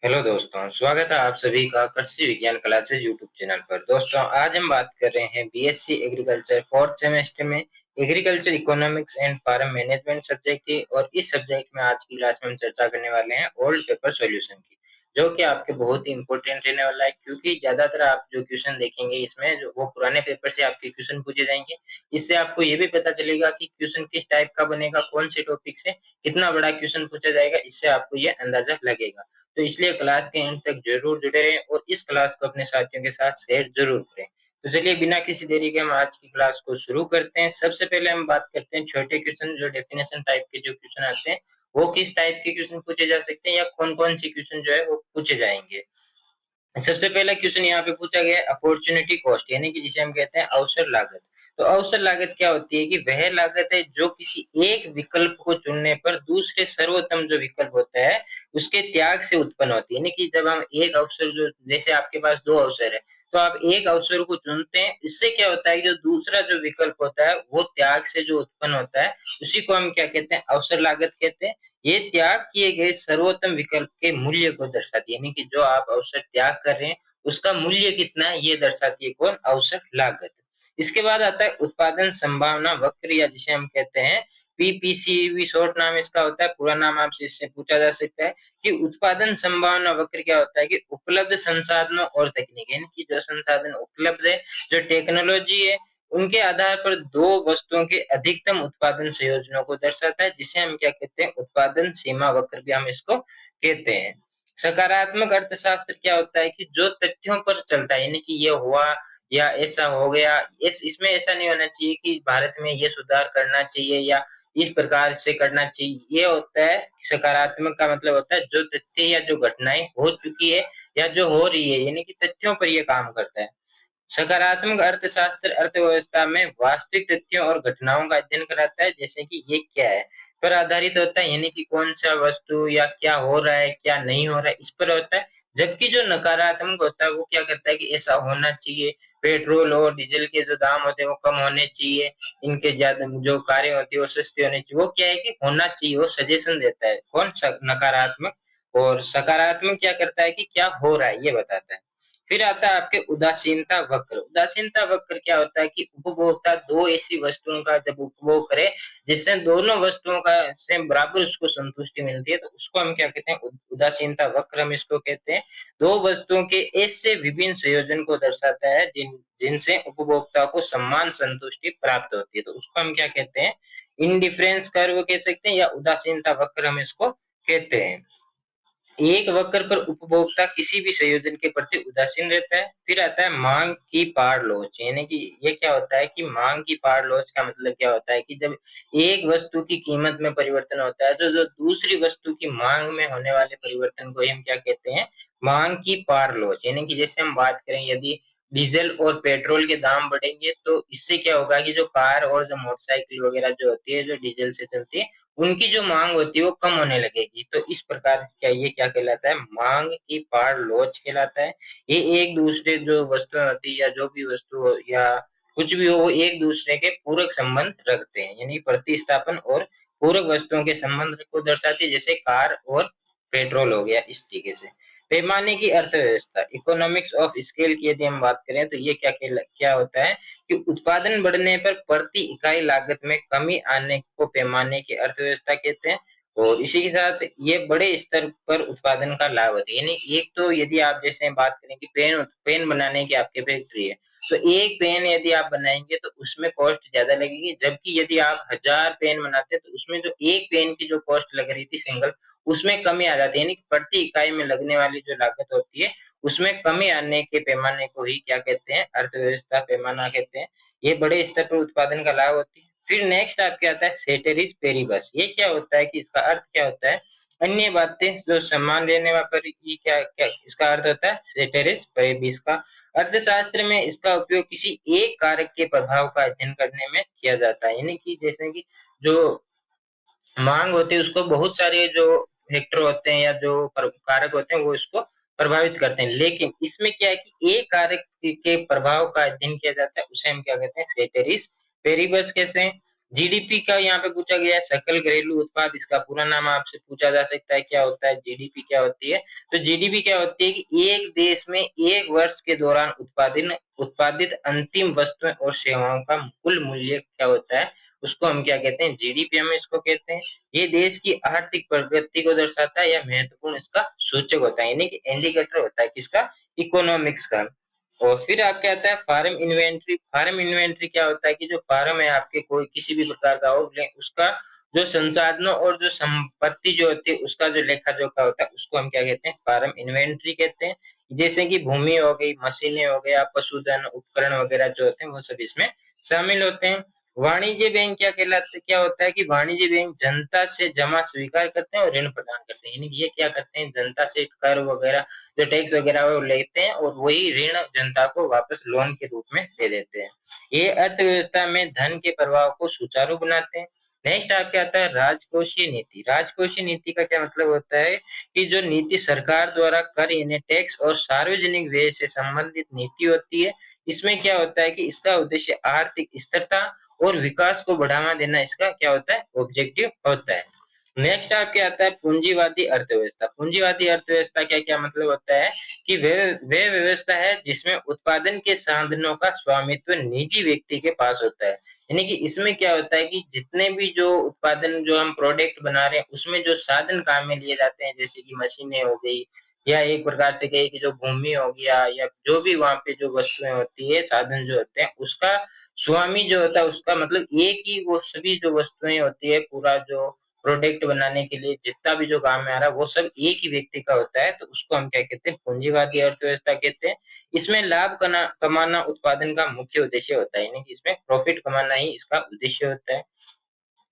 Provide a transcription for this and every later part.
Hello दोस्तों, स्वागत है आप सभी का कृषि विज्ञान क्लासेस यूट्यूब चैनल पर। दोस्तों, आज हम बात कर रहे हैं बीएससी एग्रीकल्चर फोर्थ सेमेस्टर में agriculture economics and farm management subject की। और इस सब्जेक्ट में आज की क्लास में हम चर्चा करने वाले हैं ओल्ड पेपर सॉल्यूशन की, जो कि आपके बहुत ही इंपॉर्टेंट रहने वाला है, क्योंकि ज्यादातर आप जो क्वेश्चन देखेंगे इसमें जो वो पुराने पेपर से आपके क्वेश्चन पूछे जाएंगे। इससे आपको ये भी पता चलेगा कि क्वेश्चन किस टाइप का बनेगा, कौन से टॉपिक से कितना बड़ा क्वेश्चन पूछा जाएगा, इससे आपको ये अंदाजा लगेगा। तो इसलिए क्लास के एंड तक जरूर जुड़े रहें और इस क्लास को अपने साथियों के साथ शेयर जरूर करें। तो चलिए बिना किसी देरी के हम आज की क्लास को शुरू करते हैं। सबसे पहले हम बात करते हैं छोटे क्वेश्चन, जो डेफिनेशन टाइप के जो क्वेश्चन आते हैं वो किस टाइप के क्वेश्चन पूछे जा सकते हैं या कौन कौन से क्वेश्चन जो है वो पूछे जाएंगे। सबसे पहला क्वेश्चन यहाँ पे पूछा गया है अपॉर्चुनिटी कॉस्ट, यानी कि जिसे हम कहते हैं अवसर लागत। तो अवसर लागत क्या होती है कि वह लागत है जो किसी एक विकल्प को चुनने पर दूसरे सर्वोत्तम जो विकल्प होता है उसके त्याग से उत्पन्न होती है। यानी कि जब हम एक अवसर, जो जैसे आपके पास दो अवसर है तो आप एक अवसर को चुनते हैं, इससे क्या होता है कि जो दूसरा जो विकल्प होता है वो त्याग से जो उत्पन्न होता है उसी को हम क्या कहते हैं, अवसर लागत कहते हैं। ये त्याग किए गए सर्वोत्तम विकल्प के मूल्य को दर्शाती है, यानी कि जो आप अवसर त्याग कर रहे हैं उसका मूल्य कितना है ये दर्शाती है कौन, अवसर लागत। इसके बाद आता है उत्पादन संभावना वक्र, या जिसे हम कहते हैं पीपीसीवी, शॉर्ट नाम इसका होता है। पूरा नाम आपसे इससे पूछा जा सकता है कि उत्पादन संभावना वक्र क्या होता है कि उपलब्ध संसाधनों और तकनीक, यानी कि जो संसाधन उपलब्ध है, जो टेक्नोलॉजी है, उनके आधार पर दो वस्तुओं के अधिकतम उत्पादन संयोजनों को दर्शाता है, जिसे हम क्या कहते हैं, उत्पादन सीमा वक्र भी हम इसको कहते हैं। सकारात्मक अर्थशास्त्र क्या होता है कि जो तथ्यों पर चलता है, यानी कि ये हुआ या ऐसा हो गया, इसमें ऐसा नहीं होना चाहिए कि भारत में ये सुधार करना चाहिए या इस प्रकार से करना चाहिए। ये होता है सकारात्मक का मतलब होता है जो तथ्य या जो घटनाएं हो चुकी है या जो हो रही है, यानी कि तथ्यों पर ये काम करता है। सकारात्मक अर्थशास्त्र अर्थव्यवस्था में वास्तविक तथ्यों और घटनाओं का अध्ययन कराता है, जैसे कि ये क्या है पर आधारित होता है, यानी कि कौन सा वस्तु या क्या हो रहा है क्या नहीं हो रहा है इस पर होता है। जबकि जो नकारात्मक होता है वो क्या करता है कि ऐसा होना चाहिए, पेट्रोल और डीजल के जो दाम होते हैं वो कम होने चाहिए, इनके ज्यादा जो कारें होती है वो सस्ती होनी चाहिए। वो क्या है कि होना चाहिए, वो सजेशन देता है कौन, नकारात्मक। और सकारात्मक क्या करता है कि क्या हो रहा है ये बताता है। फिर आता है आपके उदासीनता वक्र। उदासीनता वक्र क्या होता है कि उपभोक्ता दो ऐसी वस्तुओं का जब उपभोग करे जिससे दोनों वस्तुओं का से बराबर उसको संतुष्टि मिलती है, तो उसको हम क्या कहते हैं, उदासीनता वक्र हम इसको कहते हैं। दो वस्तुओं के ऐसे विभिन्न संयोजन को दर्शाता है जिनसे उपभोक्ता को समान संतुष्टि प्राप्त होती है, तो उसको हम क्या कहते हैं, इंडिफरेंस कर्व कह सकते हैं या उदासीनता वक्र हम इसको कहते हैं। एक वक्र पर उपभोक्ता किसी भी संयोजन के प्रति उदासीन रहता है। फिर आता है मांग की पार लोच, यानी कि ये क्या होता है कि मांग की पार लोच का मतलब क्या होता है कि जब एक वस्तु की कीमत में परिवर्तन होता है तो जो दूसरी वस्तु की मांग में होने वाले परिवर्तन को हम क्या कहते हैं, मांग की पार लोच। यानी कि जैसे हम बात करें, यदि डीजल और पेट्रोल के दाम बढ़ेंगे तो इससे क्या होगा कि जो कार और जो मोटरसाइकिल वगैरह जो होती है जो डीजल से चलती है उनकी जो मांग होती है वो कम होने लगेगी। तो इस प्रकार क्या ये क्या कहलाता है, मांग की पार लोच कहलाता है। ये एक दूसरे जो वस्तु होती है या जो भी वस्तु हो या कुछ भी हो वो एक दूसरे के पूरक संबंध रखते हैं, यानी प्रतिस्थापन और पूरक वस्तुओं के संबंध को दर्शाती है, जैसे कार और पेट्रोल हो गया इस तरीके से। पैमाने की अर्थव्यवस्था, इकोनॉमिक्स ऑफ स्केल की यदि हम बात करें तो ये क्या होता है कि उत्पादन बढ़ने पर प्रति इकाई लागत में कमी आने को पैमाने की अर्थव्यवस्था कहते हैं। और इसी के साथ ये बड़े स्तर पर उत्पादन का लाभ होता है, यानी एक तो यदि आप जैसे बात करें कि पेन पेन बनाने की आपकी फैक्ट्री है, तो एक पेन यदि आप बनाएंगे तो उसमें कॉस्ट ज्यादा लगेगी, जबकि यदि आप 1000 पेन बनाते हैं तो उसमें जो एक पेन की जो कॉस्ट लग रही थी सिंगल, उसमें कमी आ जाती है, यानी प्रति इकाई में लगने वाली जो लागत होती है उसमें कमी आने के पैमाने को ही क्या कहते हैं, अर्थव्यवस्था पैमाना कहते हैं। ये बड़े स्तर पर उत्पादन का लाभ होती है। फिर नेक्स्ट आपके आता है सेटेरिस पेरिबस। ये क्या होता है कि इसका अर्थ क्या होता है, अन्य बातें जो सम्मान लेने पर ये क्या क्या इसका अर्थ होता है, सेटेरिस पेरिबिस का। अर्थशास्त्र में इसका उपयोग किसी एक कारक के प्रभाव का अध्ययन करने में किया जाता है, यानी कि जैसे कि जो मांग होती है उसको बहुत सारे जो फैक्टर होते हैं या जो कारक होते हैं वो इसको प्रभावित करते हैं, लेकिन इसमें क्या है कि एक कारक के प्रभाव का अध्ययन किया जाता है, उसे हम क्या कहते हैं, सेटेरिस पेरिबस कहते हैं। जीडीपी का यहाँ पे पूछा गया है, सकल घरेलू उत्पाद, इसका पूरा नाम आपसे पूछा जा सकता है, क्या होता है जीडीपी, क्या होती है? तो जीडीपी क्या होती है कि एक देश में एक वर्ष के दौरान उत्पादन उत्पादित अंतिम वस्तुएं और सेवाओं का कुल मूल्य क्या होता है, उसको हम क्या कहते हैं, जीडीपी हम इसको कहते हैं। ये देश की आर्थिक प्रगति को दर्शाता है या महत्वपूर्ण इसका सूचक होता है, यानी कि इंडिकेटर होता है किसका, इकोनॉमिक्स का। और फिर आपके आता है फार्म इन्वेंट्री। फार्म इन्वेंट्री क्या होता है कि जो फार्म है आपके कोई किसी भी प्रकार का हो, उसका जो संसाधनों और जो संपत्ति जो होती है उसका जो लेखा जोखा होता है उसको हम क्या कहते हैं, फार्म इन्वेंट्री कहते हैं। जैसे कि भूमि हो गई, मशीनें हो गया, पशुधन उपकरण वगैरह जो होते हैं वो सब इसमें शामिल होते हैं। वाणिज्य बैंक क्या कहलाते, क्या होता है कि वाणिज्य बैंक जनता से जमा स्वीकार करते हैं और ऋण प्रदान करते हैं, यानी कि ये क्या करते हैं, जनता से कर वगैरह जो टैक्स वगैरह वो लेते हैं और वही ऋण जनता को वापस लोन के रूप में दे देते हैं। ये अर्थव्यवस्था में धन के प्रवाह को सुचारू बनाते हैं। नेक्स्ट आपके आता है राजकोषीय नीति। राजकोषीय नीति का क्या मतलब होता है कि जो नीति सरकार द्वारा कर यानी टैक्स और सार्वजनिक व्यय से संबंधित नीति होती है, इसमें क्या होता है कि इसका उद्देश्य आर्थिक स्थिरता और विकास को बढ़ावा देना इसका क्या होता है, ऑब्जेक्टिव होता है। नेक्स्ट आपके आता है पूंजीवादी अर्थव्यवस्था। पूंजीवादी अर्थव्यवस्था क्या क्या मतलब होता है कि वे व्यवस्था है जिसमें उत्पादन के साधनों का स्वामित्व निजी व्यक्ति के पास होता है, यानी कि इसमें क्या होता है कि जितने भी जो उत्पादन जो हम प्रोडक्ट बना रहे हैं उसमें जो साधन काम में लिए जाते हैं, जैसे कि मशीनें हो गई या एक प्रकार से कहे कि जो भूमि हो गया या जो भी वहां पे जो वस्तुएं होती है, साधन जो होते हैं, उसका स्वामी जो होता है उसका मतलब एक ही, वो सभी जो वस्तुएं होती है, पूरा जो प्रोडक्ट बनाने के लिए जितना भी जो काम में आ रहा है वो सब एक ही व्यक्ति का होता है, तो उसको हम क्या कहते हैं, पूंजीवादी अर्थव्यवस्था कहते हैं। इसमें लाभ कमाना उत्पादन का मुख्य उद्देश्य होता है, यानी कि इसमें प्रॉफिट कमाना ही इसका उद्देश्य होता है।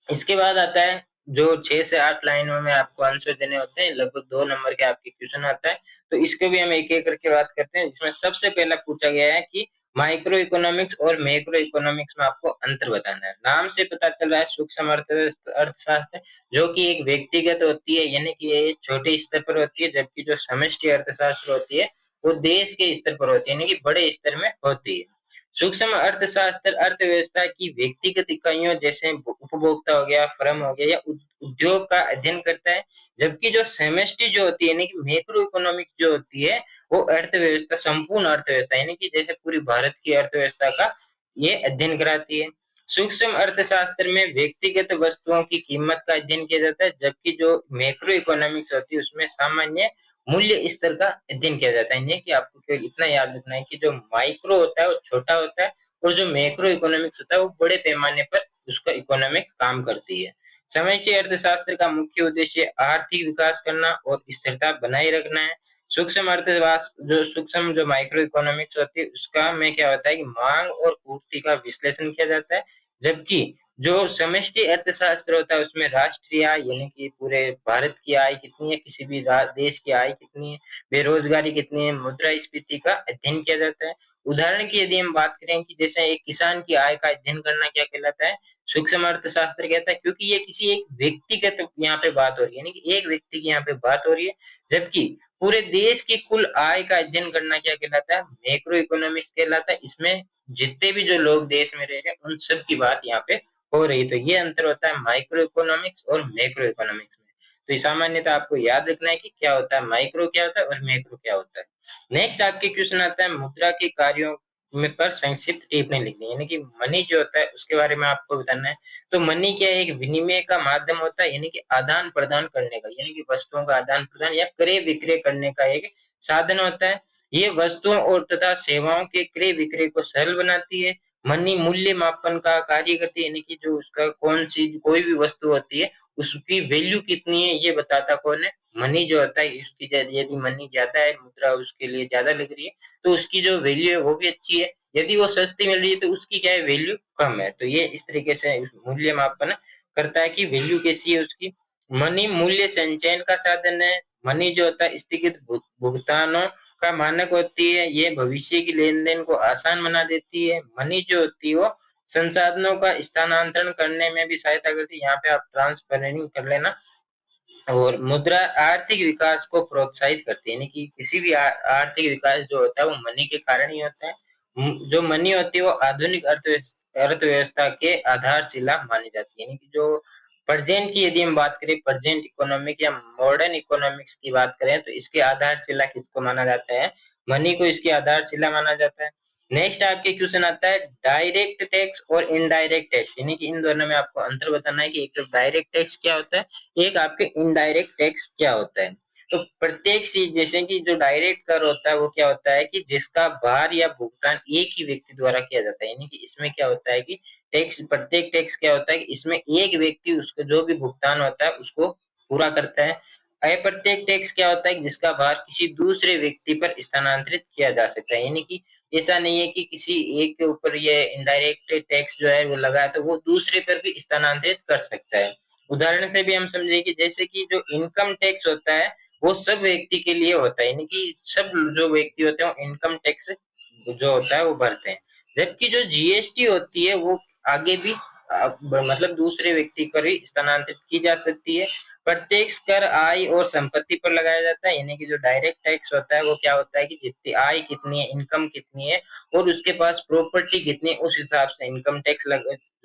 इसके बाद आता है जो 6 से 8 लाइनों में आपको आंसर देने होते हैं, लगभग 2 नंबर के आपके क्वेश्चन आता है, तो इसको भी हम एक-एक करके बात करते हैं। इसमें सबसे पहला पूछा गया है कि माइक्रो इकोनॉमिक्स और मैक्रो इकोनॉमिक्स में आपको अंतर बताना है। नाम से पता चल रहा है सूक्ष्म अर्थशास्त्र जो कि एक व्यक्तिगत होती है, यानी कि ये छोटे स्तर पर होती है, जबकि जो समष्टि अर्थशास्त्र होती है वो देश के स्तर पर होती है, यानी कि बड़े स्तर में होती है। सूक्ष्म अर्थशास्त्र अर्थव्यवस्था की व्यक्तिगत इकाइयों जैसे उपभोक्ता हो गया, फर्म हो गया या उद्योग का अध्ययन करता है, जबकि जो सेमेस्टी जो होती है यानी कि मैक्रो इकोनॉमिक्स जो होती है वो अर्थव्यवस्था, संपूर्ण अर्थव्यवस्था यानी कि जैसे पूरी भारत की अर्थव्यवस्था का ये अध्ययन कराती है। सूक्ष्म अर्थशास्त्र में व्यक्तिगत वस्तुओं की कीमत का अध्ययन किया जाता है, जबकि जो मैक्रो इकोनॉमिक्स होती है उसमें सामान्य मूल्य स्तर का अध्ययन किया जाता है। नहीं कि आपको केवल इतना याद रखना है कि जो माइक्रो होता है वो छोटा होता है और जो मैक्रो इकोनॉमिक्स होता है वो बड़े पैमाने पर उसका इकोनॉमिक काम करती है। समष्टि अर्थशास्त्र का मुख्य उद्देश्य आर्थिक विकास करना और स्थिरता बनाए रखना है। सूक्ष्म अर्थशास्त्र जो सूक्ष्म जो माइक्रो इकोनॉमिक्स होती है उसका में क्या होता है कि मांग और पूर्ति का विश्लेषण किया जाता है, जबकि जो समष्टि अर्थशास्त्र होता है उसमें राष्ट्रीय आय यानी कि पूरे भारत की आय कितनी है, किसी भी देश की आय कितनी है, बेरोजगारी कितनी है, मुद्रास्फीति का अध्ययन किया जाता है। उदाहरण की यदि हम बात करें कि जैसे एक किसान की आय का अध्ययन करना क्या कहलाता है, सूक्ष्म अर्थशास्त्र कहता है, क्योंकि ये किसी एक व्यक्तिगत यहाँ पे बात हो रही है, यानी कि एक व्यक्ति की यहाँ पे बात हो रही है, जबकि पूरे देश की कुल आय का अध्ययन करना क्या कहलाता है, मैक्रो इकोनॉमिक्स कहलाता है। इसमें जितने भी जो लोग देश में रह रहे हैं उन सब की बात यहाँ पे हो रही है। तो ये अंतर होता है माइक्रो इकोनॉमिक्स और मैक्रो इकोनॉमिक्स में। तो ये सामान्यतः आपको याद रखना है कि क्या होता है माइक्रो, क्या होता है और मैक्रो क्या होता है। नेक्स्ट आपके क्वेश्चन आता है मुद्रा के कार्यों में पर संक्षिप्त टिप्पणी लिखनी है, यानी कि मनी जो होता है उसके बारे में आपको बताना है। तो मनी क्या एक विनिमय का माध्यम होता है, यानी कि आदान प्रदान करने का, यानी कि वस्तुओं का आदान प्रदान या क्रय विक्रय करने का एक साधन होता है। ये वस्तुओं और तथा सेवाओं के क्रय विक्रय को सरल बनाती है। मनी मूल्य मापन का कार्य करती है, यानी कि जो उसका कौन सी कोई भी वस्तु होती है उसकी वैल्यू कितनी है ये बताता कौन है, मनी जो होता है। इसकी यदि मनी ज्यादा है, मुद्रा उसके लिए ज्यादा लग रही है तो उसकी जो वैल्यू है वो भी अच्छी है, यदि वो सस्ती मिल रही है तो उसकी क्या है, वैल्यू कम है। तो ये इस तरीके से मूल्य मापन करता है कि वैल्यू कैसी है उसकी। मनी मूल्य संचयन का साधन है। मनी जो होता है स्थगित भुगतानों का मानक होती है, ये भविष्य की लेन देन को आसान बना देती है। मनी जो होती है वो संसाधनों का स्थानांतरण करने में भी सहायता करती है, यहाँ पे आप ट्रांसफरिंग कर लेना। और मुद्रा आर्थिक विकास को प्रोत्साहित करती है, यानी कि किसी भी आर्थिक विकास जो होता है वो मनी के कारण ही होता है। जो मनी होती है वो आधुनिक अर्थव्यवस्था के आधारशिला मानी जाती है। यानी कि जो प्रेजेंट की यदि हम बात करें, प्रेजेंट इकोनॉमिक या मॉडर्न इकोनॉमिक्स की बात करें, तो इसके आधारशिला किसको माना जाता है? मनी को इसकी आधारशिला माना जाता है। नेक्स्ट आपके क्वेश्चन आता है डायरेक्ट टैक्स और इनडायरेक्ट टैक्स, यानी कि इन दोनों में आपको अंतर बताना है कि एक तो डायरेक्ट टैक्स क्या होता है, एक आपके इनडायरेक्ट टैक्स क्या होता है। तो प्रत्येक चीज, जैसे कि जो डायरेक्ट कर होता है वो क्या होता है कि जिसका भार या भुगतान एक ही व्यक्ति द्वारा किया जाता है। यानी कि इसमें क्या होता है कि टैक्स, प्रत्येक टैक्स क्या होता है कि इसमें एक व्यक्ति उसको जो भी भुगतान होता है उसको पूरा करता है। अप्रत्यक्ष टैक्स क्या होता है, जिसका भार किसी दूसरे व्यक्ति पर स्थानांतरित किया जा सकता है। यानी कि ऐसा नहीं है कि किसी एक के ऊपर ये इनडायरेक्ट टैक्स जो है वो लगा है तो वो दूसरे पर भी स्थानांतरित कर सकता है। उदाहरण से भी हम समझे कि जैसे कि जो इनकम टैक्स होता है वो सब व्यक्ति के लिए होता है, यानी कि सब जो व्यक्ति होते हैं इनकम टैक्स जो होता है वो भरते हैं। जबकि जो जीएसटी होती है वो आगे भी मतलब दूसरे व्यक्ति पर ही स्थानांतरित की जा सकती है। प्रत्यक्ष कर आय और संपत्ति पर लगाया जाता है, यानी कि जो डायरेक्ट टैक्स होता है वो क्या होता है कि जितनी आय कितनी है, इनकम कितनी है और उसके पास प्रॉपर्टी कितनी है, उस हिसाब से इनकम टैक्स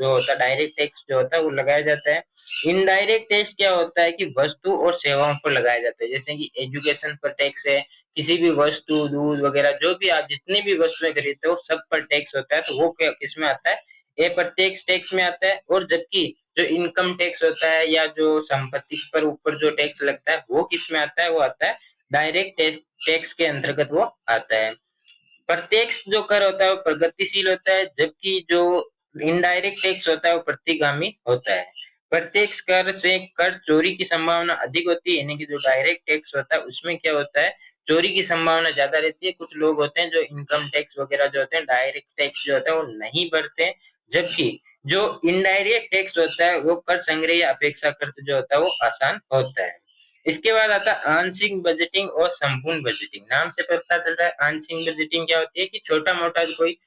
जो होता है, डायरेक्ट टैक्स जो होता है वो लगाया जाता है। इनडायरेक्ट टैक्स क्या होता है कि वस्तु और सेवाओं पर लगाया जाता है, जैसे कि एजुकेशन पर टैक्स है, किसी भी वस्तु, दूध वगैरह जो भी आप जितनी भी वस्तुएं खरीदते हो सब पर टैक्स होता है, तो वो किस में आता है? अप्रत्यक्ष टैक्स में आता है। और जबकि जो इनकम टैक्स होता है या जो संपत्ति पर ऊपर जो टैक्स लगता है वो किस में आता है? वो आता है डायरेक्ट टैक्स के अंतर्गत वो आता है। प्रत्यक्ष जो कर होता है वो प्रगतिशील होता है, जबकि जो इनडायरेक्ट टैक्स होता है वो प्रतिगामी होता है। प्रत्यक्ष कर से कर चोरी की संभावना अधिक होती है, यानी कि जो डायरेक्ट टैक्स होता है उसमें क्या होता है, चोरी की संभावना ज्यादा रहती है। कुछ लोग होते हैं जो इनकम टैक्स वगैरह जो होते हैं, डायरेक्ट टैक्स जो होता है वो नहीं भरते हैं। जबकि जो इनडायरेक्ट टैक्स होता है वो कर संग्रह या अपेक्षाकृत जो होता है वो आसान होता है। इसके बाद आता है आंशिक बजटिंग और संपूर्ण बजटिंग। नाम से पता चल रहा है आंशिक बजटिंग क्या होती है कि छोटा मोटा कोई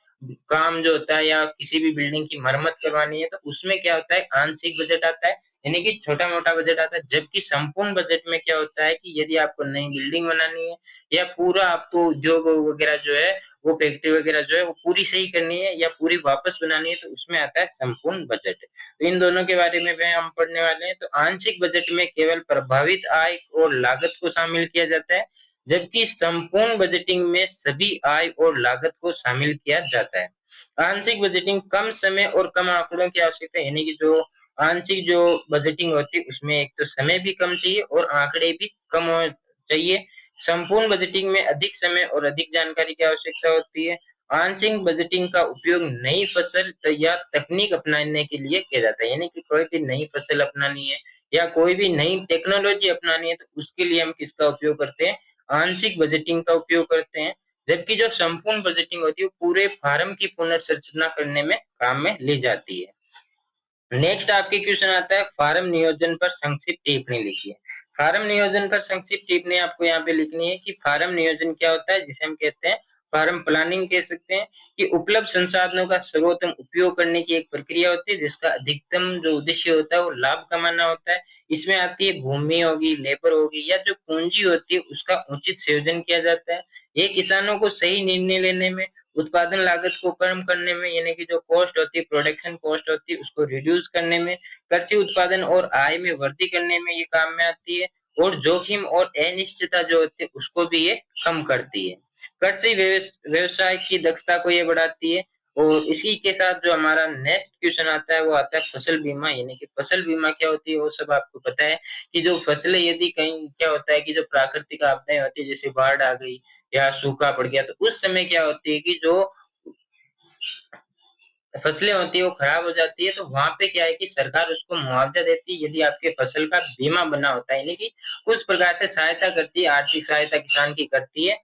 काम जो होता है या किसी भी बिल्डिंग की मरम्मत करवानी है तो उसमें क्या होता है, आंशिक बजट आता है, यानी कि छोटा मोटा बजट आता है। जबकि संपूर्ण बजट में क्या होता है कि यदि आपको नई बिल्डिंग बनानी है या पूरा आपको उद्योग वगैरह जो है वो फैक्ट्री वगैरह जो है वो पूरी सही करनी है या पूरी वापस बनानी है, तो उसमें आता है संपूर्ण बजट। तो इन दोनों के बारे में हम पढ़ने वाले हैं। तो आंशिक बजट में केवल प्रभावित आय और लागत को शामिल किया जाता है, जबकि संपूर्ण बजटिंग में सभी आय और लागत को शामिल किया जाता है। आंशिक बजटिंग कम समय और कम आंकड़ों की आवश्यकता है, यानी कि जो आंशिक जो बजटिंग होती है उसमें एक तो समय भी कम चाहिए और आंकड़े भी कम चाहिए। संपूर्ण बजटिंग में अधिक समय और अधिक जानकारी की आवश्यकता होती है। आंशिक बजटिंग का उपयोग नई फसल या तकनीक अपनाने के लिए किया जाता है, यानी कि कोई भी नई फसल अपनानी है या कोई भी नई टेक्नोलॉजी अपनानी है तो उसके लिए हम किसका उपयोग करते हैं? आंशिक बजटिंग का उपयोग करते हैं। जबकि जो संपूर्ण बजटिंग होती है वो पूरे फार्म की पुनर्संरचना करने में काम में ली जाती है। नेक्स्ट आपके क्वेश्चन आता है फार्म नियोजन पर संक्षिप्त टिप्पणी लिखिए। फार्म नियोजन पर संक्षिप्त टिप्पणी आपको यहाँ पे लिखनी है कि फार्म नियोजन क्या होता है, जिसे हम कहते हैं फार्म प्लानिंग कह सकते हैं, कि उपलब्ध संसाधनों का सर्वोत्तम उपयोग करने की एक प्रक्रिया होती है जिसका अधिकतम जो उद्देश्य होता है वो लाभ कमाना होता है। इसमें आती है भूमि होगी, लेबर होगी या जो पूंजी होती है उसका उचित संयोजन किया जाता है। ये किसानों को सही निर्णय लेने में, उत्पादन लागत को कम करने में, यानी कि जो कॉस्ट होती है, प्रोडक्शन कॉस्ट होती है, उसको रिड्यूस करने में, कृषि उत्पादन और आय में वृद्धि करने में ये काम में आती है। और जोखिम और अनिश्चितता जो होती है उसको भी ये कम करती है। कृषि व्यवसाय की दक्षता को ये बढ़ाती है। और इसी के साथ जो हमारा नेक्स्ट क्वेश्चन आता है वो आता है फसल बीमा, यानी कि फसल बीमा क्या होती है वो सब आपको पता है कि जो फसलें यदि कहीं क्या होता है कि जो प्राकृतिक आपदाएं होती है जैसे बाढ़ आ गई या सूखा पड़ गया, तो उस समय क्या होती है कि जो फसलें होती है वो खराब हो जाती है, तो वहां पे क्या है कि सरकार उसको मुआवजा देती है यदि आपके फसल का बीमा बना होता है, यानी कि कुछ प्रकार से सहायता करती है, आर्थिक सहायता किसान की करती है।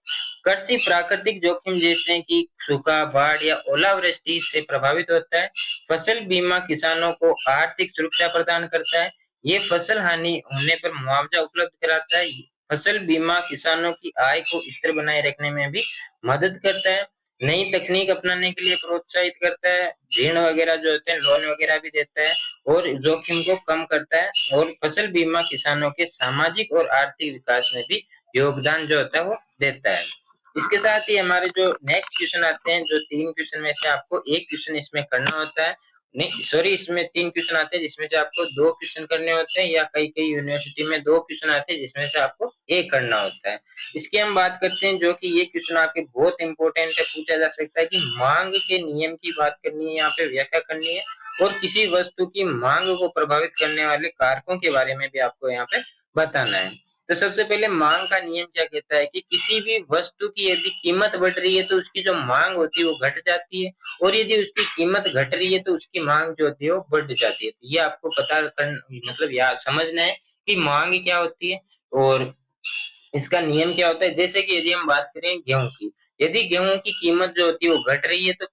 कृषि प्राकृतिक जोखिम जैसे कि सूखा, बाढ़ या ओलावृष्टि से प्रभावित होता है। फसल बीमा किसानों को आर्थिक सुरक्षा प्रदान करता है। ये फसल हानि होने पर मुआवजा उपलब्ध कराता है। फसल बीमा किसानों की आय को स्थिर बनाए रखने में भी मदद करता है। नई तकनीक अपनाने के लिए प्रोत्साहित करता है। ऋण वगैरह जो होते हैं, लोन वगैरह भी देता है और जोखिम को कम करता है। और फसल बीमा किसानों के सामाजिक और आर्थिक विकास में भी योगदान जो होता है वो देता है। इसके साथ ही हमारे जो नेक्स्ट क्वेश्चन आते हैं, जो 3 क्वेश्चन में से आपको 1 क्वेश्चन इसमें करना होता है। नहीं सॉरी, इसमें 3 क्वेश्चन आते हैं जिसमें से आपको 2 क्वेश्चन करने होते हैं, या कई-कई यूनिवर्सिटी में 2 क्वेश्चन आते हैं जिसमें से आपको 1 करना होता है। इसकी हम बात करते हैं, जो कि ये क्वेश्चन आपके बहुत इंपॉर्टेंट है, पूछा जा सकता है कि मांग के नियम की बात करनी है, यहाँ पे व्याख्या करनी है, और किसी वस्तु की मांग को प्रभावित करने वाले कारकों के बारे में भी आपको यहाँ पे बताना है। तो सबसे पहले मांग का नियम क्या कहता है कि किसी भी वस्तु की यदि कीमत बढ़ रही है तो उसकी जो मांग होती है वो घट जाती है, और यदि उसकी कीमत घट रही है तो उसकी मांग जो होती है वो बढ़ जाती है। तो ये आपको पता कर मतलब याद समझना है कि मांग क्या होती है और इसका नियम क्या होता है। जैसे कि यदि हम बात करें गेहूं की, यदि गेहूं की कीमत जो होती है वो घट रही है तो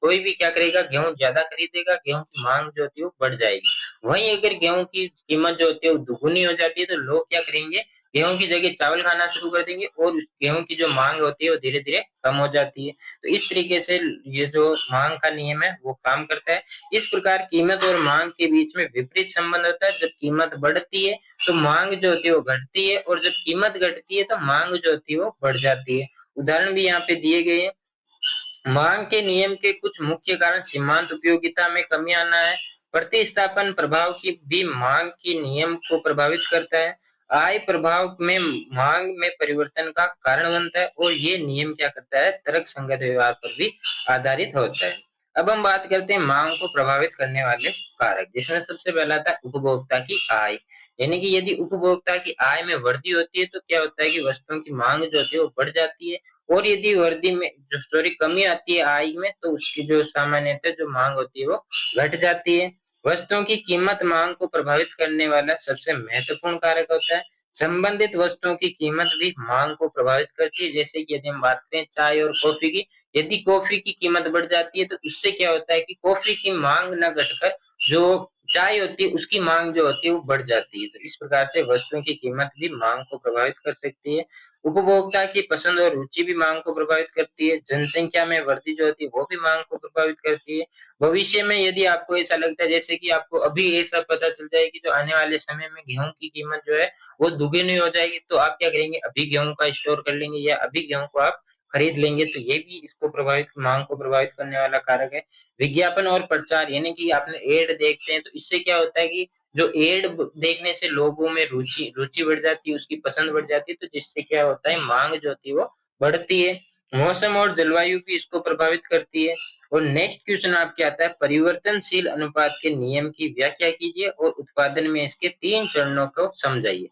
कोई भी क्या करेगा, गेहूं ज्यादा खरीदेगा, गेहूं की मांग जो होती है वो बढ़ जाएगी। वहीं अगर गेहूं की कीमत जो होती है वो दुगुनी हो जाती है तो लोग क्या करेंगे, गेहूं की जगह चावल खाना शुरू कर देंगे, और गेहूं की जो मांग होती है वो धीरे धीरे कम हो जाती है। तो इस तरीके से ये जो मांग का नियम है वो काम करता है। इस प्रकार कीमत और मांग के बीच में विपरीत संबंध होता है। जब कीमत बढ़ती है तो मांग जो होती है वो घटती है, और जब कीमत घटती है तो मांग जो होती है वो बढ़ जाती है। उदाहरण भी यहाँ पे दिए गए हैं। मांग के नियम के कुछ मुख्य कारण सीमांत उपयोगिता में कमी आना है, प्रतिस्थापन प्रभाव की भी मांग की नियम को प्रभावित करता है, आय प्रभाव में मांग में परिवर्तन का कारण बनता है, और ये नियम क्या करता है, तर्क संगत व्यवहार पर भी आधारित होता है। अब हम बात करते हैं मांग को प्रभावित करने वाले कारक, जिसमें सबसे पहला था उपभोक्ता की आय। यानी कि यदि उपभोक्ता की आय में वृद्धि होती है तो क्या होता है कि वस्तुओं की मांग जो होती है वो बढ़ जाती है, और यदि वृद्धि में जो सॉरी कमी आती है आय में तो उसकी जो सामान्यतः जो मांग होती है वो घट जाती है। वस्तुओं की कीमत मांग को प्रभावित करने वाला सबसे महत्वपूर्ण कारक होता है। संबंधित वस्तुओं की कीमत भी मांग को प्रभावित करती है। जैसे कि यदि हम बात करें चाय और कॉफी की, यदि कॉफी की कीमत बढ़ जाती है तो उससे क्या होता है कि कॉफी की मांग न घटकर जो चाय होती है उसकी मांग जो होती है वो बढ़ जाती है। तो इस प्रकार से वस्तुओं की कीमत भी मांग को प्रभावित कर सकती है। उपभोक्ता की पसंद और रुचि भी मांग को प्रभावित करती है। जनसंख्या में वृद्धि जो होती है वो भी मांग को प्रभावित करती है। भविष्य में यदि आपको ऐसा लगता है, जैसे कि आपको अभी ऐसा पता चल जाए कि जो आने वाले समय में गेहूं की कीमत जो है वो दुगनी हो जाएगी, तो आप क्या करेंगे, अभी गेहूं का स्टोर कर लेंगे या अभी गेहूं को आप खरीद लेंगे। तो ये भी इसको प्रभावित मांग को प्रभावित करने वाला कारक है। विज्ञापन और प्रचार, यानी कि आपने एड देखते हैं तो इससे क्या होता है कि जो एड देखने से लोगों में रुचि रुचि बढ़ जाती है, उसकी पसंद बढ़ जाती है, तो जिससे क्या होता है मांग जो होती है वो बढ़ती है। मौसम और जलवायु भी इसको प्रभावित करती है। और नेक्स्ट क्वेश्चन आपके आता है, परिवर्तनशील अनुपात के नियम की व्याख्या कीजिए और उत्पादन में इसके 3 चरणों को समझाइए।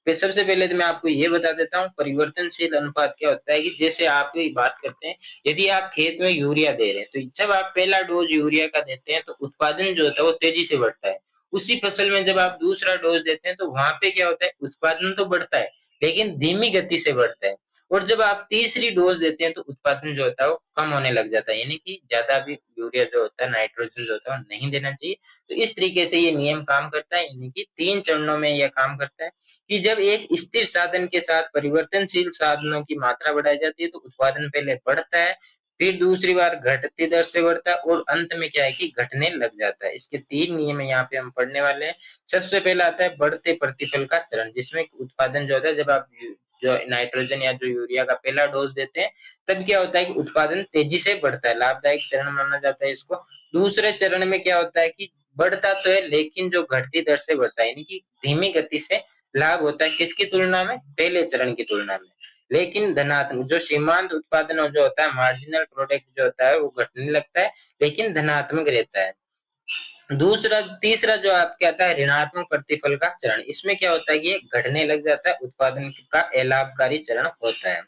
फिर सबसे पहले तो मैं आपको ये बता देता हूँ परिवर्तनशील अनुपात क्या होता है। कि जैसे आप बात करते हैं, यदि आप खेत में यूरिया दे रहे हैं तो जब आप पहला डोज यूरिया का देते हैं तो उत्पादन जो होता है वो तेजी से बढ़ता है। उसी फसल में जब आप दूसरा डोज देते हैं तो वहां पे क्या होता है, उत्पादन तो बढ़ता है लेकिन धीमी गति से बढ़ता है। और जब आप तीसरी डोज देते हैं तो उत्पादन जो होता है वो कम होने लग जाता है। यानी कि ज्यादा भी यूरिया जो होता है, नाइट्रोजन जो होता है वो नहीं देना चाहिए। तो इस तरीके से ये नियम काम करता है, यानी कि 3 चरणों में यह काम करता है। कि जब एक स्थिर साधन के साथ परिवर्तनशील साधनों की मात्रा बढ़ाई जाती है तो उत्पादन पहले बढ़ता है, फिर दूसरी बार घटती दर से बढ़ता है, और अंत में क्या है कि घटने लग जाता है। इसके 3 नियम यहाँ पे हम पढ़ने वाले हैं। सबसे पहला आता है बढ़ते प्रतिफल का चरण, जिसमें उत्पादन जो होता है, जब आप जो नाइट्रोजन या जो यूरिया का पहला डोज देते हैं तब क्या होता है कि उत्पादन तेजी से बढ़ता है, लाभदायक चरण माना जाता है इसको। दूसरे चरण में क्या होता है कि बढ़ता तो है लेकिन जो घटती दर से बढ़ता है, यानी कि धीमी गति से लाभ होता है। किसकी तुलना में, पहले चरण की तुलना में। लेकिन धनात्मक जो सीमांत उत्पादन जो होता है, मार्जिनल प्रोडक्ट जो होता है वो घटने लगता है लेकिन धनात्मक रहता है। दूसरा तीसरा जो आपके आता है ऋणात्मक प्रतिफल का चरण, इसमें क्या होता है कि ये घटने लग जाता है, उत्पादन का अलाभकारी चरण होता है।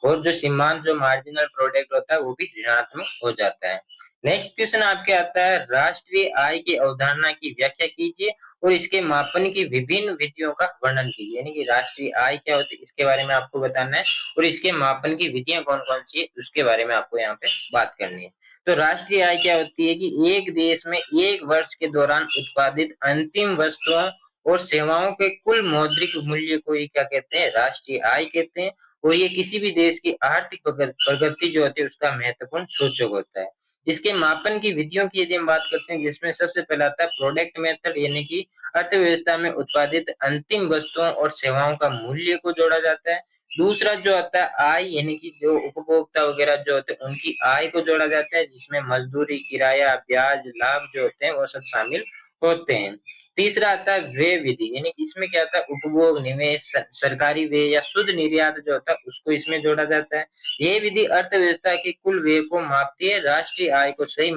और जो सीमांत जो मार्जिनल प्रोडक्ट होता है वो भी ऋणात्मक हो जाता है। नेक्स्ट क्वेश्चन आपके आता है, राष्ट्रीय आय की अवधारणा की व्याख्या कीजिए और इसके मापन की विभिन्न विधियों का वर्णन कीजिए। यानी कि राष्ट्रीय आय क्या होती है इसके बारे में आपको बताना है, और इसके मापन की विधियां कौन कौन सी है उसके बारे में आपको यहाँ पे बात करनी है। तो राष्ट्रीय आय क्या होती है कि एक देश में एक वर्ष के दौरान उत्पादित अंतिम वस्तुओं और सेवाओं के कुल मौद्रिक मूल्य को ये क्या कहते हैं, राष्ट्रीय आय कहते हैं। और ये किसी भी देश की आर्थिक प्रगति जो होती है उसका महत्वपूर्ण सूचक होता है। इसके मापन की विधियों की यदि हम बात करते हैं, जिसमें सबसे पहला आता है प्रोडक्ट मेथड, यानी कि अर्थव्यवस्था में उत्पादित अंतिम वस्तुओं और सेवाओं का मूल्य को जोड़ा जाता है। दूसरा जो आता है आय, यानी कि जो उपभोक्ता वगैरह जो होते हैं उनकी आय को जोड़ा जाता है, जिसमें मजदूरी, किराया, ब्याज, लाभ जो होते हैं वो सब शामिल होते हैं। तीसरा आता है व्यय विधि, यानी कि इसमें क्या होता है उपभोग, निवेश, सरकारी व्यय या शुद्ध निर्यात जो होता है उसको इसमें जोड़ा जाता है। ये विधि अर्थव्यवस्था के कुल व्यय को मापती है। राष्ट्रीय आय को सही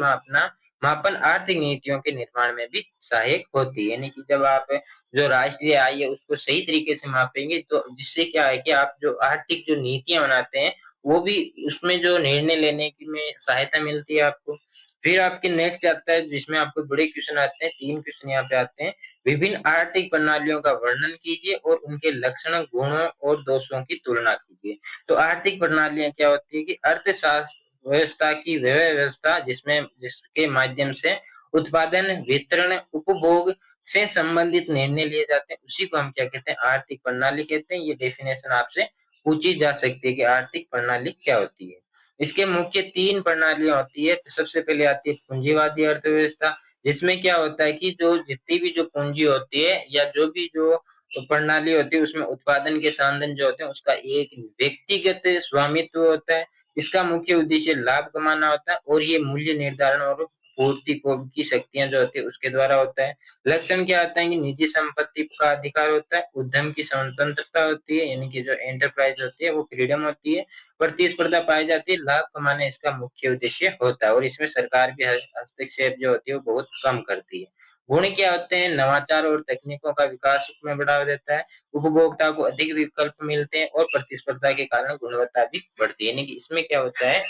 मापन आर्थिक नीतियों के निर्माण में भी सहायक होती है। यानी कि जब आप जो राष्ट्रीय आय है उसको सही तरीके से मापेंगे तो जिससे क्या है कि आप जो आर्थिक जो नीतियां बनाते हैं वो भी उसमें जो निर्णय लेने की में सहायता मिलती है आपको। फिर आपके नेक्स्ट आता है जिसमें आपको बड़े क्वेश्चन आते हैं, 3 क्वेश्चन यहाँ पे आते हैं। विभिन्न आर्थिक प्रणालियों का वर्णन कीजिए और उनके लक्षण, गुणों और दोषों की तुलना कीजिए। तो आर्थिक प्रणालियां क्या होती है कि अर्थशास्त्र व्यवस्था की वह व्यवस्था जिसमें जिसके माध्यम से उत्पादन, वितरण, उपभोग से संबंधित निर्णय लिए जाते हैं, उसी को हम क्या कहते हैं आर्थिक प्रणाली कहते हैं। ये डेफिनेशन आपसे पूछी जा सकती है कि आर्थिक प्रणाली क्या होती है। इसके मुख्य 3 प्रणालियां होती है। तो सबसे पहले आती है पूंजीवादी अर्थव्यवस्था, जिसमें क्या होता है कि जो जितनी भी जो पूंजी होती है या जो भी जो प्रणाली होती है उसमें उत्पादन के साधन जो होते हैं उसका एक व्यक्तिगत स्वामित्व होता है। इसका मुख्य उद्देश्य लाभ कमाना होता है और ये मूल्य निर्धारण और पूर्ति को की शक्तियां जो होती है उसके द्वारा होता है। लक्षण क्या होता है कि निजी संपत्ति का अधिकार होता है, उद्यम की स्वतंत्रता होती है, यानी कि जो एंटरप्राइज होती है वो फ्रीडम होती है, प्रतिस्पर्धा पाई जाती है, लाभ कमाना इसका मुख्य उद्देश्य होता है और इसमें सरकार भी हस्तक्षेप जो होती है वो बहुत कम करती है। गुण क्या होते हैं, नवाचार और तकनीकों का विकास में बढ़ावा देता है, उपभोक्ता को अधिक विकल्प मिलते हैं और प्रतिस्पर्धा के कारण गुणवत्ता भी बढ़ती है। यानी कि इसमें क्या होता है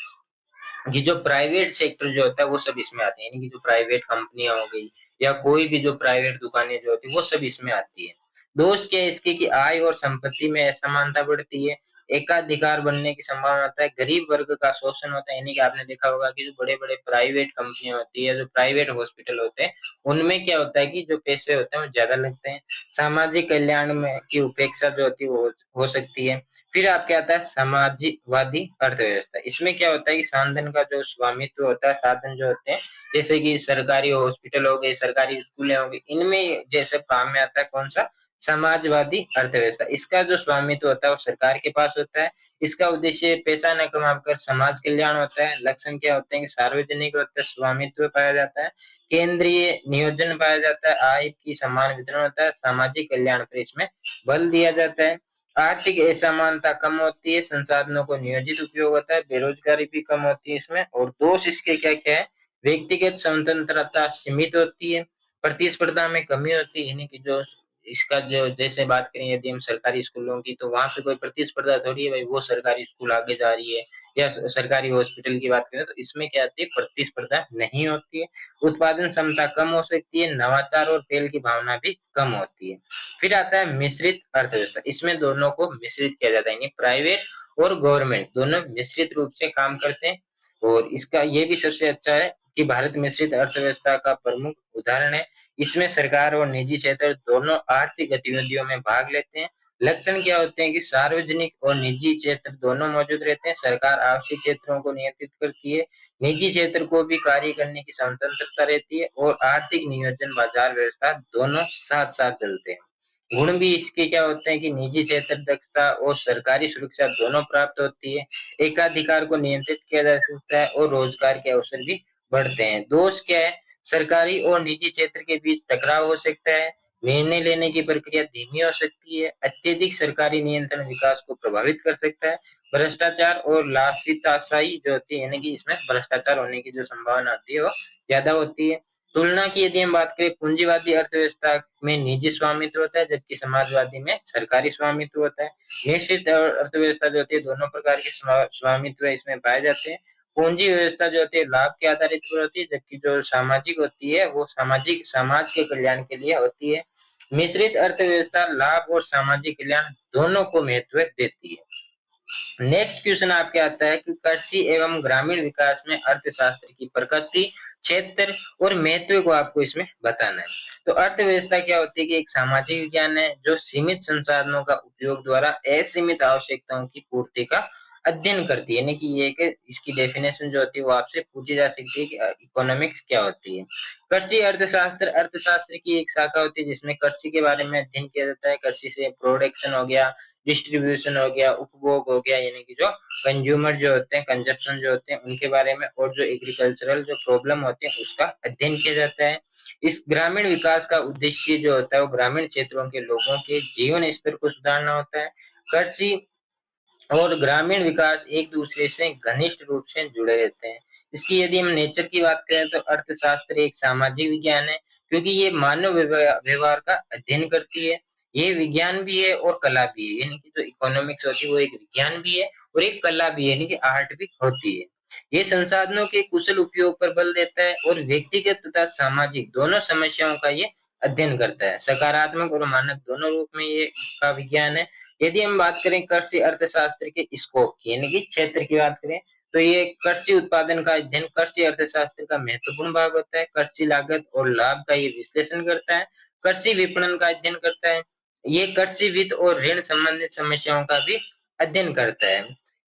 कि जो प्राइवेट सेक्टर जो होता है वो सब इसमें आते हैं, यानी कि जो प्राइवेट कंपनियां हो गई या कोई भी जो प्राइवेट दुकानें जो होती है वो सब इसमें आती है। दोष क्या है इसके कि आय और संपत्ति में असमानता बढ़ती है, एकाधिकार बनने की संभावना होता है, गरीब वर्ग का शोषण होता है। यानी कि आपने देखा होगा कि जो बड़े बड़े प्राइवेट कंपनियां होती है, जो प्राइवेट हॉस्पिटल होते हैं उनमें क्या होता है कि जो पैसे होते हैं वो ज्यादा लगते हैं, सामाजिक कल्याण में की उपेक्षा जो होती है वो हो सकती है। फिर आपके आता है समाजवादी अर्थव्यवस्था, इसमें क्या होता है कि साधन का जो स्वामित्व होता है, साधन जो होते हैं जैसे कि सरकारी हॉस्पिटल हो गए, सरकारी स्कूलें हो गई, इनमें जैसे काम में आता है कौन सा समाजवादी अर्थव्यवस्था। इसका जो स्वामित्व होता है वो सरकार के पास होता है। इसका उद्देश्य पैसा न कमाकर समाज कल्याण होता है। लक्षण क्या होते हैं कि सार्वजनिक होता है, स्वामित्व पाया जाता है, केंद्रीय नियोजन पाया जाता है, आय की समान वितरण होता है, सामाजिक कल्याण पर इसमें बल दिया जाता है। आर्थिक असमानता कम होती है, संसाधनों को नियोजित उपयोग होता है, बेरोजगारी भी कम होती है इसमें। और दोष इसके क्या क्या है, व्यक्तिगत स्वतंत्रता सीमित होती है, प्रतिस्पर्धा में कमी होती है, यानी कि जो इसका जो जैसे बात करें यदि हम सरकारी स्कूलों की तो वहां पे कोई प्रतिस्पर्धा थोड़ी है भाई, वो सरकारी स्कूल आगे जा रही है, या सरकारी हॉस्पिटल की बात करें तो इसमें क्या आती है प्रतिस्पर्धा नहीं होती है, उत्पादन क्षमता कम हो सकती है, नवाचार और पहल की भावना भी कम होती है। फिर आता है मिश्रित अर्थव्यवस्था, इसमें दोनों को मिश्रित किया जाता है, यानी प्राइवेट और गवर्नमेंट दोनों मिश्रित रूप से काम करते हैं। और इसका ये भी सबसे अच्छा है कि भारत मिश्रित अर्थव्यवस्था का प्रमुख उदाहरण है। इसमें सरकार और निजी क्षेत्र दोनों आर्थिक गतिविधियों में भाग लेते हैं। लक्षण क्या होते हैं कि सार्वजनिक और निजी क्षेत्र दोनों मौजूद रहते हैं, सरकार आवश्यक क्षेत्रों को नियंत्रित करती है, निजी क्षेत्र को भी कार्य करने की स्वतंत्रता रहती है और आर्थिक नियोजन, बाजार व्यवस्था दोनों साथ साथ चलते हैं। गुण भी इसके क्या होते हैं कि निजी क्षेत्र दक्षता और सरकारी सुरक्षा दोनों प्राप्त होती है, एकाधिकार को नियंत्रित किया जा सकता है और रोजगार के अवसर भी बढ़ते हैं। दोष क्या है, सरकारी और निजी क्षेत्र के बीच टकराव हो सकता है, निर्णय लेने की प्रक्रिया धीमी हो सकती है, अत्यधिक सरकारी नियंत्रण विकास को प्रभावित कर सकता है, भ्रष्टाचार और लाभिताशाही जो होती है, यानी कि इसमें भ्रष्टाचार होने की जो संभावना होती है वो ज्यादा होती है। तुलना की यदि हम बात करें, पूंजीवादी अर्थव्यवस्था में निजी स्वामित्व होता है जबकि समाजवादी में सरकारी स्वामित्व होता है। निश्चित अर्थव्यवस्था जो होती है दोनों प्रकार के स्वामित्व इसमें पाए जाते हैं। पूंजी व्यवस्था जो होती है लाभ के आधारित पर होती है, जबकि जो सामाजिक होती है वो सामाजिक समाज के कल्याण के लिए होती है। मिश्रित अर्थव्यवस्था लाभ और सामाजिक कल्याण दोनों को महत्व देती है। नेक्स्ट क्वेश्चन आपके आता है कि कृषि एवं ग्रामीण विकास में अर्थशास्त्र की प्रकृति, क्षेत्र और महत्व को आपको इसमें बताना है। तो अर्थव्यवस्था क्या होती है कि एक सामाजिक विज्ञान है जो सीमित संसाधनों का उपयोग द्वारा असीमित आवश्यकताओं की पूर्ति का अध्ययन करती है, यानी कि ये एक इसकी डेफिनेशन जो होती है वो आपसे पूछी जा सकती है कि इकोनॉमिक्स क्या होती है। कृषि अर्थशास्त्र अर्थशास्त्र की एक शाखा होती है जिसमें कृषि के बारे में अध्ययन किया जाता है। कृषि से प्रोडक्शन हो गया, डिस्ट्रीब्यूशन हो गया, उपभोग हो गया, यानी कि जो कंज्यूमर जो होते हैं, कंजप्शन जो होते हैं उनके बारे में, और जो एग्रीकल्चरल जो प्रॉब्लम होते हैं उसका अध्ययन किया जाता है। इस ग्रामीण विकास का उद्देश्य जो होता है वो ग्रामीण क्षेत्रों के लोगों के जीवन स्तर को सुधारना होता है। कृषि और ग्रामीण विकास एक दूसरे से घनिष्ठ रूप से जुड़े रहते हैं। इसकी यदि हम नेचर की बात करें तो अर्थशास्त्र एक सामाजिक विज्ञान है, क्योंकि ये मानव व्यवहार का अध्ययन करती है। ये विज्ञान भी है और कला भी है, यानी कि जो इकोनॉमिक्स होती है वो एक विज्ञान भी है और एक कला भी है, यानी कि आर्ट भी होती है। ये संसाधनों के कुशल उपयोग पर बल देता है और व्यक्तिगत तथा सामाजिक दोनों समस्याओं का ये अध्ययन करता है। सकारात्मक और मानक दोनों रूप में ये का विज्ञान है। यदि हम बात करें कृषि अर्थशास्त्र के स्कोप की, यानी कि क्षेत्र की बात करें, तो ये कृषि उत्पादन का अध्ययन कृषि अर्थशास्त्र का महत्वपूर्ण भाग होता है। कृषि लागत और लाभ का ये विश्लेषण करता है। कृषि विपणन का अध्ययन करता है। ये कृषि वित्त और ऋण संबंधित समस्याओं का भी अध्ययन करता है।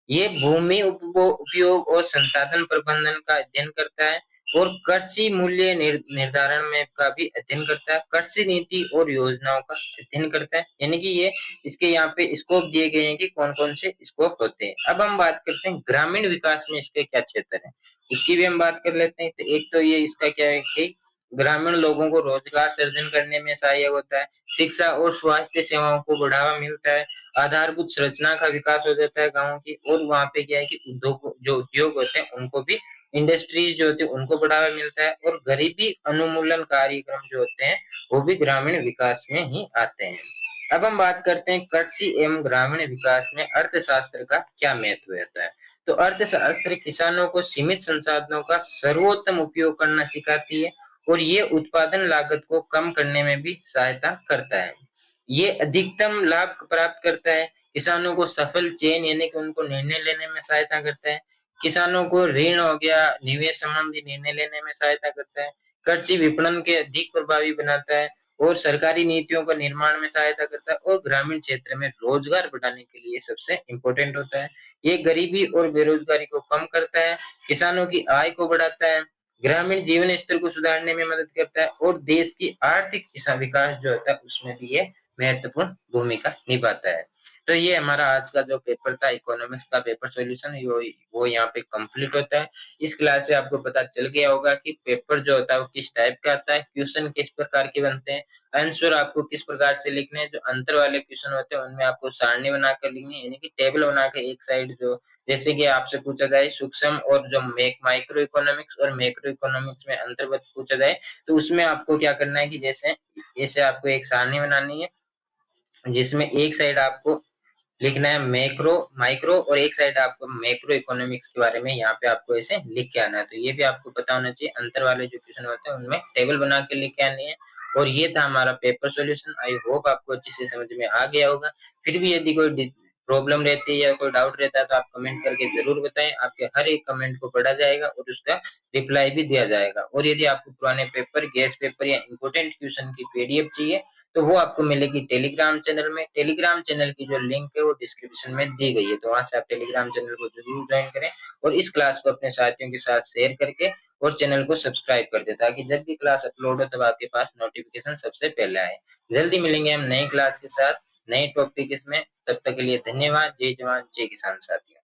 ये भूमि उपयोग और संसाधन प्रबंधन का अध्ययन करता है और कृषि मूल्य निर्धारण में का भी अध्ययन करता है। कृषि नीति और योजनाओं का अध्ययन करता है, यानी कि ये इसके यहाँ पे स्कोप दिए गए हैं कि कौन-कौन से स्कोप होते हैं। अब हम बात करते हैं ग्रामीण विकास में इसके क्या क्षेत्र हैं, उसकी भी हम बात कर लेते हैं। तो एक तो ये इसका क्या है कि ग्रामीण लोगों को रोजगार सृजन करने में सहायक होता है, शिक्षा और स्वास्थ्य सेवाओं को बढ़ावा मिलता है, आधारभूत संरचना का विकास हो जाता है गाँव की, और वहाँ पे क्या है कि उद्योग होते हैं उनको भी, इंडस्ट्रीज जो होती है उनको बढ़ावा मिलता है, और गरीबी उन्मूलन कार्यक्रम जो होते हैं वो भी ग्रामीण विकास में ही आते हैं। अब हम बात करते हैं कृषि एवं ग्रामीण विकास में अर्थशास्त्र का क्या महत्व होता है। तो अर्थशास्त्र किसानों को सीमित संसाधनों का सर्वोत्तम उपयोग करना सिखाती है और ये उत्पादन लागत को कम करने में भी सहायता करता है। ये अधिकतम लाभ प्राप्त करता है, किसानों को सफल चयन यानी कि उनको निर्णय लेने में सहायता करता है, किसानों को ऋण हो गया, निवेश संबंधी निर्णय लेने में सहायता करता है, कृषि विपणन के अधिक प्रभावी बनाता है और सरकारी नीतियों का निर्माण में सहायता करता है, और ग्रामीण क्षेत्र में रोजगार बढ़ाने के लिए सबसे इम्पोर्टेंट होता है। ये गरीबी और बेरोजगारी को कम करता है, किसानों की आय को बढ़ाता है, ग्रामीण जीवन स्तर को सुधारने में मदद करता है, और देश की आर्थिक विकास जो होता है उसमें भी ये महत्वपूर्ण भूमिका निभाता है। तो ये हमारा आज का जो पेपर था इकोनॉमिक्स का पेपर सॉल्यूशन, वो यहाँ पे कंप्लीट होता है। इस क्लास से आपको पता चल गया होगा कि पेपर जो होता है वो किस टाइप का आता है, क्वेश्चन किस प्रकार के बनते हैं, आंसर आपको किस प्रकार से लिखने हैं। जो अंतर वाले क्वेश्चन होते हैं उनमें आपको सारणी बनाकर लिखनी है, यानी कि टेबल बनाकर एक साइड, जो जैसे कि आपसे पूछा जाए सूक्ष्म और जो माइक्रो इकोनॉमिक्स और मैक्रो इकोनॉमिक्स में अंतर पूछा जाए, तो उसमें आपको क्या करना है कि जैसे जैसे आपको एक सारणी बनानी है जिसमें एक साइड आपको लिखना है मैक्रो माइक्रो, और एक साइड आपको मैक्रो इकोनॉमिक्स के बारे में यहाँ पे आपको ऐसे लिख के आना है। तो ये भी आपको पता होना चाहिए, अंतर वाले जो क्वेश्चन होते हैं उनमें टेबल बना के लिख के आनी है। और ये था हमारा पेपर सॉल्यूशन। आई होप आपको अच्छे से समझ में आ गया होगा। फिर भी यदि कोई प्रॉब्लम रहती है या कोई डाउट रहता है तो आप कमेंट करके जरूर बताएं। आपके हर एक कमेंट को पढ़ा जाएगा और उसका रिप्लाई भी दिया जाएगा। और यदि आपको पुराने पेपर, गेस्ट पेपर या इंपोर्टेंट क्वेश्चन की पीडीएफ चाहिए तो वो आपको मिलेगी टेलीग्राम चैनल में। टेलीग्राम चैनल की जो लिंक है वो डिस्क्रिप्शन में दी गई है, तो वहां से आप टेलीग्राम चैनल को जरूर ज्वाइन करें और इस क्लास को अपने साथियों के साथ शेयर करके और चैनल को सब्सक्राइब कर दे, ताकि जब भी क्लास अपलोड हो तब आपके पास नोटिफिकेशन सबसे पहले आए। जल्दी मिलेंगे हम नई क्लास के साथ, नए टॉपिक इसमें। तब तक के लिए धन्यवाद। जय जवान जय किसान साथियों।